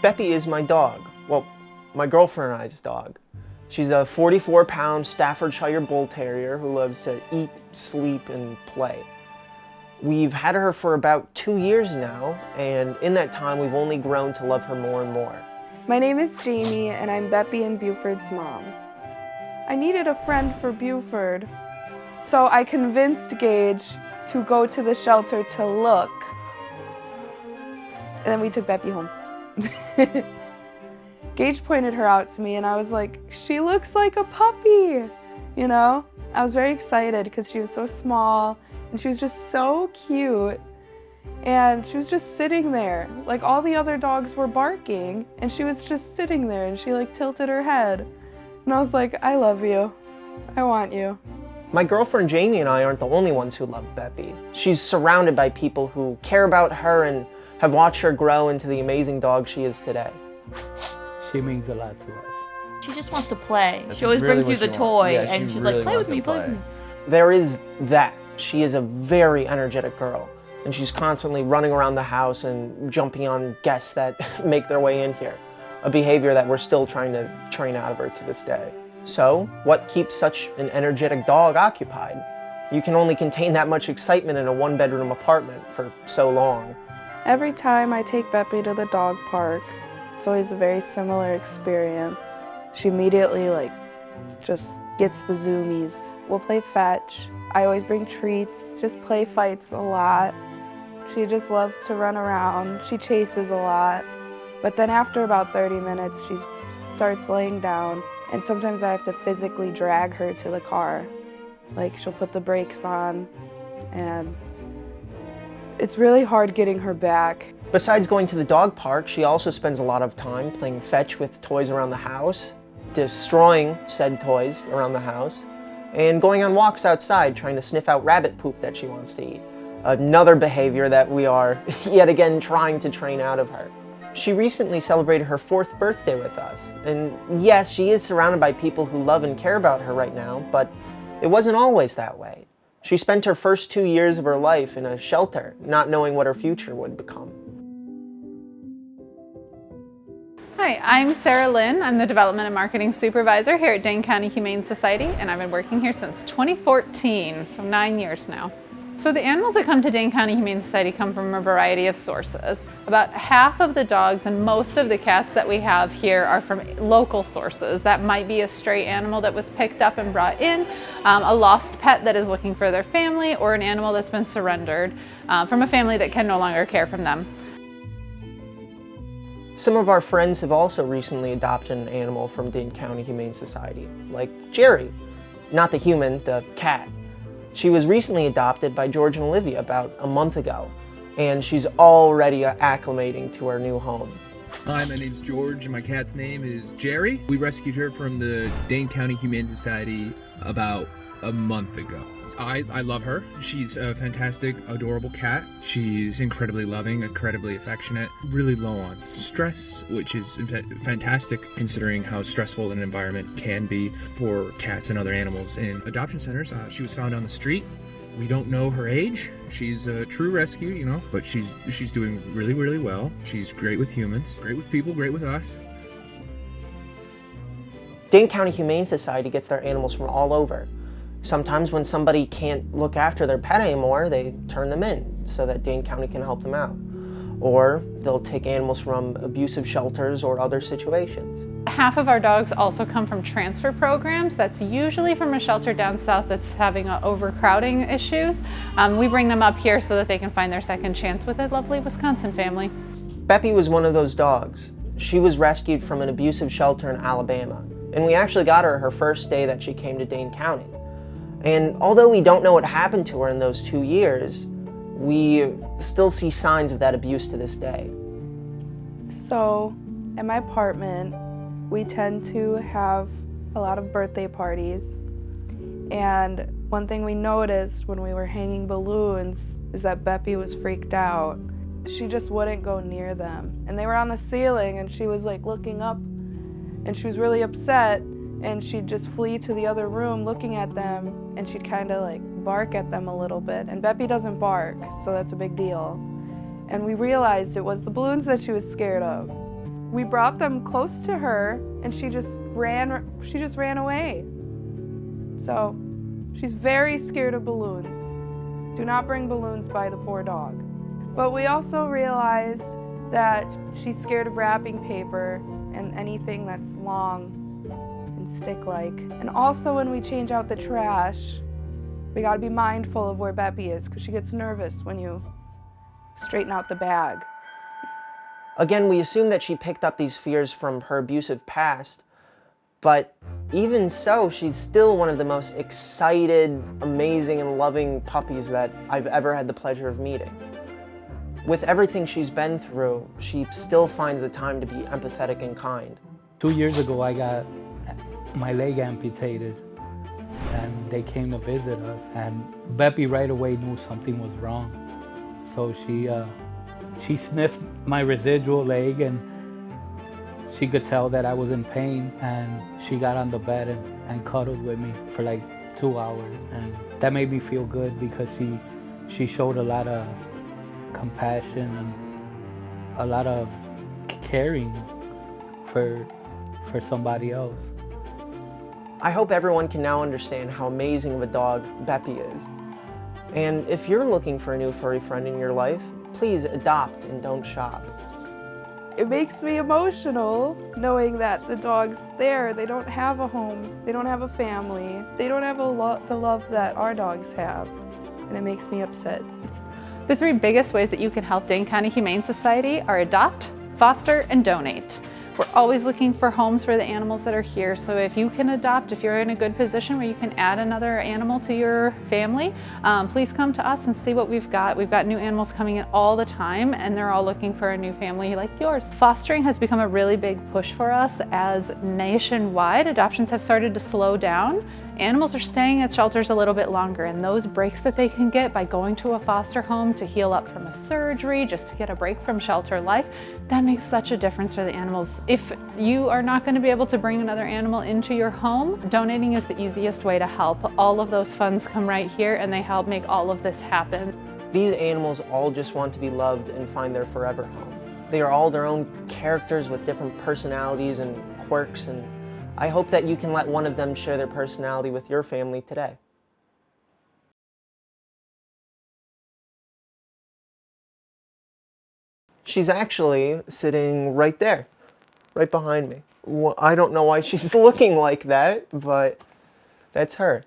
Beppy is my dog. Well, my girlfriend and I's dog. She's a 44-pound Staffordshire Bull Terrier who loves to eat, sleep, and play. We've had her for about 2 years now, and in that time we've only grown to love her more and more. My name is Jamie, and I'm Beppy and Buford's mom. I needed a friend for Buford, so I convinced Gage to go to the shelter to look. And then we took Beppy home. Gage pointed her out to me, and I was like, she looks like a puppy, you know? I was very excited because she was so small, and she was just so cute. And she was just sitting there. Like, all the other dogs were barking, and she was just sitting there, and she like tilted her head. And I was like, I love you. I want you. My girlfriend Jamie and I aren't the only ones who love Beppy. She's surrounded by people who care about her and have watched her grow into the amazing dog she is today. She means a lot to us. She just wants to play. That's she always really brings you the toy, and she's like, play with me, play with me. There is that. She is a very energetic girl, and she's constantly running around the house and jumping on guests that make their way in here, a behavior that we're still trying to train out of her to this day. So, what keeps such an energetic dog occupied? You can only contain that much excitement in a one-bedroom apartment for so long. Every time I take Beppy to the dog park, it's always a very similar experience. She immediately just gets the zoomies. We'll play fetch. I always bring treats, just play fights a lot. She just loves to run around. She chases a lot. But then after about 30 minutes, she starts laying down, and sometimes I have to physically drag her to the car. Like, she'll put the brakes on, and it's really hard getting her back. Besides going to the dog park, she also spends a lot of time playing fetch with toys around the house, destroying said toys around the house, and going on walks outside trying to sniff out rabbit poop that she wants to eat. Another behavior that we are yet again trying to train out of her. She recently celebrated her 4th birthday with us, and yes, she is surrounded by people who love and care about her right now, but it wasn't always that way. She spent her first 2 years of her life in a shelter, not knowing what her future would become. Hi, I'm Sarah Lynn. I'm the Development and Marketing Supervisor here at Dane County Humane Society, and I've been working here since 2014, so 9 years now. So the animals that come to Dane County Humane Society come from a variety of sources. About half of the dogs and most of the cats that we have here are from local sources. That might be a stray animal that was picked up and brought in, a lost pet that is looking for their family, or an animal that's been surrendered from a family that can no longer care for them. Some of our friends have also recently adopted an animal from Dane County Humane Society, like Jerry, not the human, the cat. She was recently adopted by George and Olivia about a month ago, and she's already acclimating to her new home. Hi, my name's George, and my cat's name is Jerry. We rescued her from the Dane County Humane Society about a month ago. I love her. She's a fantastic, adorable cat. She's incredibly loving, incredibly affectionate, really low on stress, which is fantastic considering how stressful an environment can be for cats and other animals in adoption centers. She was found on the street. We don't know her age. She's a true rescue, you know, but she's doing really, really well. She's great with humans, great with people, great with us. Dane County Humane Society gets their animals from all over. Sometimes when somebody can't look after their pet anymore, they turn them in so that Dane County can help them out. Or they'll take animals from abusive shelters or other situations. Half of our dogs also come from transfer programs. That's usually from a shelter down south that's having overcrowding issues. We bring them up here so that they can find their second chance with a lovely Wisconsin family. Beppy was one of those dogs. She was rescued from an abusive shelter in Alabama, and we actually got her first day that she came to Dane County. And although we don't know what happened to her in those 2 years, we still see signs of that abuse to this day. So, in my apartment, we tend to have a lot of birthday parties. And one thing we noticed when we were hanging balloons is that Beppy was freaked out. She just wouldn't go near them. And they were on the ceiling, and she was like looking up, and she was really upset. And she'd just flee to the other room looking at them, and she'd kind of like bark at them a little bit. And Beppy doesn't bark, so that's a big deal. And we realized it was the balloons that she was scared of. We brought them close to her and she just ran away. So she's very scared of balloons. Do not bring balloons by the poor dog. But we also realized that she's scared of wrapping paper and anything that's long and stick-like. And also when we change out the trash, we gotta be mindful of where Beppy is because she gets nervous when you straighten out the bag. Again, we assume that she picked up these fears from her abusive past, but even so, she's still one of the most excited, amazing, and loving puppies that I've ever had the pleasure of meeting. With everything she's been through, she still finds the time to be empathetic and kind. 2 years ago, I got my leg amputated, and they came to visit us, and Beppy right away knew something was wrong. So she sniffed my residual leg, and she could tell that I was in pain, and she got on the bed and cuddled with me for like 2 hours, and that made me feel good because she showed a lot of compassion and a lot of caring for somebody else. I hope everyone can now understand how amazing of a dog Beppy is. And if you're looking for a new furry friend in your life, please adopt and don't shop. It makes me emotional knowing that the dogs there, they don't have a home, they don't have a family, they don't have the love that our dogs have, and it makes me upset. The 3 biggest ways that you can help Dane County Humane Society are adopt, foster, and donate. We're always looking for homes for the animals that are here, so if you can adopt, if you're in a good position where you can add another animal to your family, please come to us and see what we've got. We've got new animals coming in all the time, and they're all looking for a new family like yours. Fostering has become a really big push for us as nationwide adoptions have started to slow down. Animals are staying at shelters a little bit longer, and those breaks that they can get by going to a foster home to heal up from a surgery, just to get a break from shelter life, that makes such a difference for the animals. If you are not going to be able to bring another animal into your home, donating is the easiest way to help. All of those funds come right here, and they help make all of this happen. These animals all just want to be loved and find their forever home. They are all their own characters with different personalities and quirks, and I hope that you can let one of them share their personality with your family today. She's actually sitting right there, right behind me. I don't know why she's looking like that, but that's her.